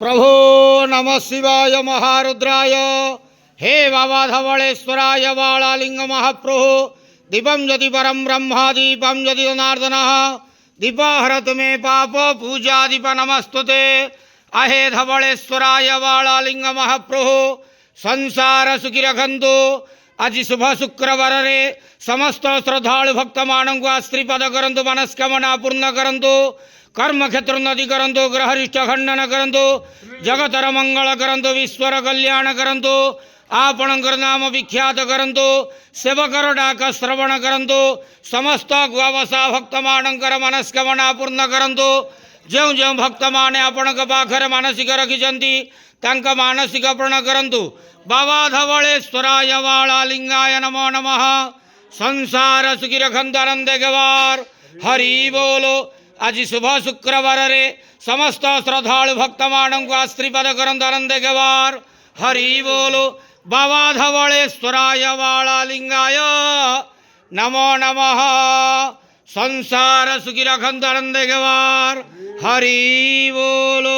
प्रभो नमः शिवाय महारुद्राय हे बाबा धवलेश्वराय बालालिंग महाप्रभु दीपम यदि परम ब्रह्मा दीपम यदि जनार्दन दीपहरतु मे पाप पूजा दीप नमस्तुते अहे धवलेश्वराय बालालिंग महाप्रभु संसार सुखी रखंतु आज शुभ शुक्रवार रे समस्त श्रद्धालु भक्त मानक आश्रीपद करंतु मनस्कामना पूर्ण करंतु कर्म क्षेत्र नदी करंतु ग्रहरिष्ठ खंडन करंतु जगतर मंगल करंतु विश्वर कल्याण करंतु आपणकर नाम विख्यात करंतु सेवकर डाक श्रवण करंतु समस्त गुआवसा भक्त मानकर मनस्कामना पूर्ण करंतु जो जो भक्त माने आपणक पाखरे मानसिक रखिछंती तांका मानसिक पूर्ण करंतु बाबा धवलेश्वराय बालालिंगाय नमो नमः संसार सुखी रखंतु आनंदे गवार हरि बोलो आज शुभ शुक्रवार रे समस्त श्रद्धालु भक्त मानक आश्रीपद करंतु आनंदे गवार हरि बोलो बाबा धवलेश्वराय बालालिंगाय नमो नमः संसार सुखी रखंतु आनंदे गवार हरि बोलो।